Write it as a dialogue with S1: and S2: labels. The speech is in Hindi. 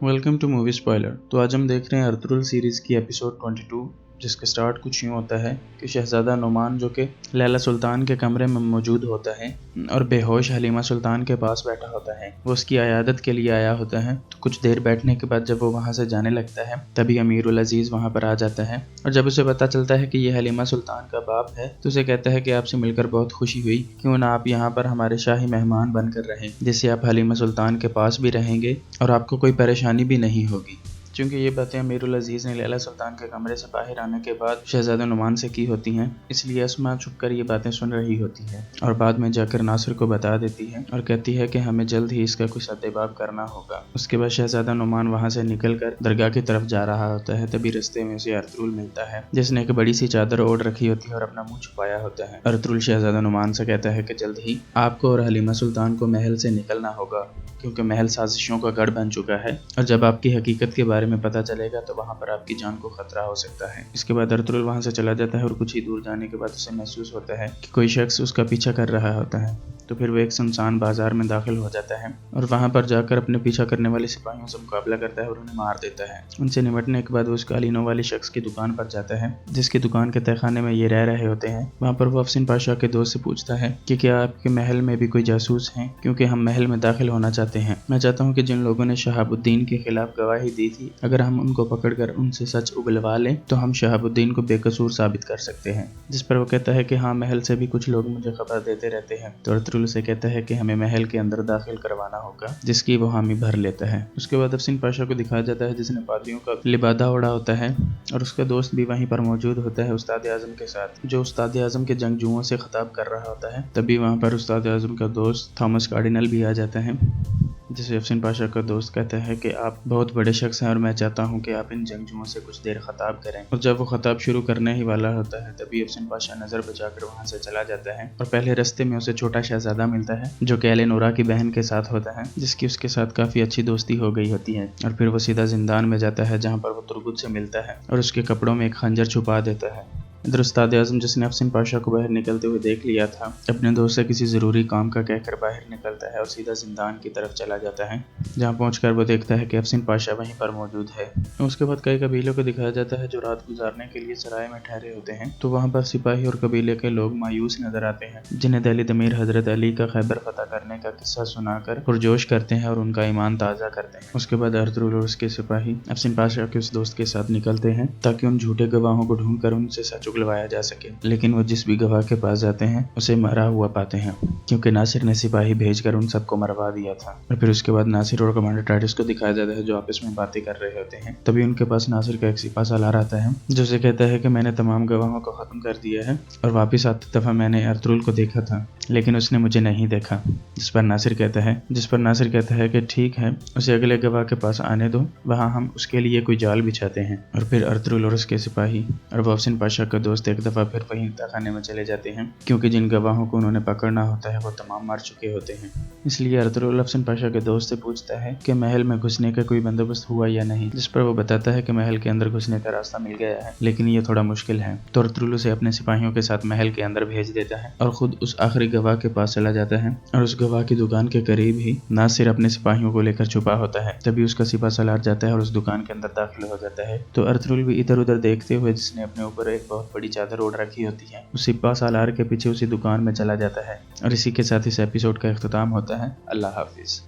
S1: Welcome two movie spoiler. तो आज हम देख रहे हैं अर्तुगरुल सीरीज़ की एपिसोड 22, जिसका स्टार्ट कुछ यूँ होता है कि शहज़ादा नुमान जो कि लैला सुल्तान के कमरे में मौजूद होता है और बेहोश हलीमा सुल्तान के पास बैठा होता है। वो उसकी अयादत के लिए आया होता है। तो कुछ देर बैठने के बाद जब वो वहाँ से जाने लगता है तभी अमीरुल अजीज़ वहाँ पर आ जाता है और जब उसे पता चलता है कि ये हलीमा सुल्तान का बाप है तो उसे कहता है कि आपसे मिलकर बहुत खुशी हुई, क्यों ना आप यहाँ पर हमारे शाही मेहमान बनकर रहें, जिससे आप हलीमा सुल्तान के पास भी रहेंगे और आपको कोई परेशानी भी नहीं होगी। चूँकि ये बातें अमीरुल अजीज़ ने लैला सुल्तान के कमरे से बाहर आने के बाद शहज़ादा नुमान से की होती हैं, इसलिए अस्मा छुपकर ये बातें सुन रही होती है और बाद में जाकर नासिर को बता देती है और कहती है कि हमें जल्द ही इसका कुछ सद्देबाब करना होगा। उसके बाद शहज़ादा नुमान वहाँ से निकलकर दरगाह की तरफ जा रहा होता है। तभी रास्ते में उसे अर्तुगरुल मिलता है, जिसने एक बड़ी सी चादर ओढ़ रखी होती है और अपना मुंह छुपाया होता है। अर्तुगरुल शहज़ादा नुमान से कहता है कि जल्द ही आपको और हलीमा सुल्तान को महल से निकलना होगा, क्योंकि महल साजिशों का गढ़ बन चुका है और जब आपकी हकीकत के बारे में पता चलेगा तो वहाँ पर आपकी जान को खतरा हो सकता है। इसके बाद अर्तुगरुल वहाँ से चला जाता है और कुछ ही दूर जाने के बाद उसे महसूस होता है कि कोई शख्स उसका पीछा कर रहा होता है। तो फिर वो एक सुनसान बाजार में दाखिल हो जाता है और वहाँ पर जाकर अपने पीछा करने वाले सिपाहियों से मुकाबला करता है और उन्हें मार देता है। उनसे निपटने के बाद वो उस कालीनों वाले शख्स की दुकान पर जाता है, जिसकी दुकान के तहखाने में ये रह रहे होते हैं। वहाँ पर वो अफसिन पाशा के दोस्त से पूछता है कि क्या आपके महल में भी कोई जासूस हैं, क्योंकि हम महल में दाखिल होना चाहते हैं। मैं चाहता हूँ कि जिन लोगों ने शहाबुद्दीन के खिलाफ गवाही दी थी, अगर हम उनको पकड़कर उनसे सच उगलवा लें तो हम शहाबुद्दीन को बेकसूर साबित कर सकते हैं। जिस पर वो कहता है कि हाँ, महल से भी कुछ लोग मुझे खबर देते रहते हैं। तो अर्तुगरुल से कहता है कि हमें महल के अंदर दाखिल करवाना होगा, जिसकी वो हामी भर लेता है। उसके बाद अफसिन पाशा को दिखाया जाता है जिसने पादियों का लिबादा ओढ़ा होता है और उसका दोस्त भी वहीं पर मौजूद होता है उस्ताद आजम के साथ, जो उस्ताद आजम के जंगजुओं से खिताब कर रहा होता है। तभी वहाँ पर उस्ताद आजम का दोस्त थॉमस कार्डिनल भी आ जाता है, जिसे अफसिन पाशा का दोस्त कहता है कि आप बहुत बड़े शख्स हैं और मैं चाहता हूं कि आप इन जंगजुओं से कुछ देर खिताब करें। और जब वो खिताब शुरू करने ही वाला होता है तभी अफसिन पाशा नज़र बचाकर वहां से चला जाता है और पहले रास्ते में उसे छोटा शहजादा मिलता है जो कि एलेनोरा की बहन के साथ होता है, जिसकी उसके साथ काफ़ी अच्छी दोस्ती हो गई होती है। और फिर वो सीधा जिंदान में जाता है जहाँ पर वो तुर्गुत से मिलता है और उसके कपड़ों में एक खंजर छुपा देता है। इधर उस्ताद आज़म, जिसने अफसिन पाशा को बाहर निकलते हुए देख लिया था, अपने दोस्त से किसी ज़रूरी काम का कहकर बाहर निकलता है और सीधा जिंदान की तरफ चला जाता है, जहां पहुंचकर वो देखता है कि अफसिन पाशा वहीं पर मौजूद है। उसके बाद कई कबीलों को दिखाया जाता है जो रात गुजारने के लिए सराय में ठहरे होते हैं। तो वहां पर सिपाही और कबीले के लोग मायूस नजर आते हैं, जिन्हें दिल्ली अमीर हजरत अली का खैबर फतह करने का किस्सा सुनाकर पुरजोश करते हैं और उनका ईमान ताज़ा करते हैं। उसके बाद अर्तुगरुल और उसके सिपाही अफसिन पाशा के उस दोस्त के साथ निकलते हैं ताकि उन झूठे गवाहों को ढूंढकर उनसे सच उगलवाया जा सके। लेकिन वो जिस भी गवाह के पास जाते हैं उसे मरा हुआ पाते हैं, क्योंकि नासिर ने सिपाही भेजकर उन सबको मरवा दिया था। और फिर उसके बाद नासिर और कमांडर टाइटस को दिखाया जाता है जो आपस में बातें कर रहे होते हैं। तभी उनके पास नासिर का एक सिपा सालार आता है जो उसे कहता है कि मैंने तमाम गवाहों को खत्म कर दिया है और वापिस आते दफा मैंने अर्तुगरुल को देखा था, लेकिन उसने मुझे नहीं देखा। जिस पर नासिर कहता है कि ठीक है, उसे अगले गवाह के पास आने दो, वहाँ हम उसके लिए कोई जाल बिछाते हैं। और फिर अर्तुगरुल और उसके सिपाही और अफसिन पाशा का दोस्त एक दफा फिर वहीं तहखाने में चले जाते हैं, क्योंकि जिन गवाहों को उन्होंने पकड़ना होता है वो तमाम मर चुके होते हैं। इसलिए अर्तुगरुल अफसिन पाशा के दोस्त से पूछता है कि महल में घुसने का कोई बंदोबस्त हुआ या नहीं, जिस पर वो बताता है कि महल के अंदर घुसने का रास्ता मिल गया है, लेकिन ये थोड़ा मुश्किल है। तो अर्तुगरुल उसे अपने सिपाहियों के साथ महल के अंदर भेज देता है और खुद उस आखिरी गवाह के पास चला जाता है और उस गवाह की दुकान के करीब ही नासिर अपने सिपाहियों को लेकर छुपा होता है। तभी उसका सिपा सालार जाता है और उस दुकान के अंदर दाखिल हो जाता है। तो अर्तुगरुल भी इधर उधर देखते हुए, जिसने अपने ऊपर एक बहुत बड़ी चादर ओढ़ रखी होती है, उस सिपा सालार के पीछे उसी दुकान में चला जाता है। और इसी के साथ इस एपिसोड का इख्तिताम होता है। अल्लाह हाफिज।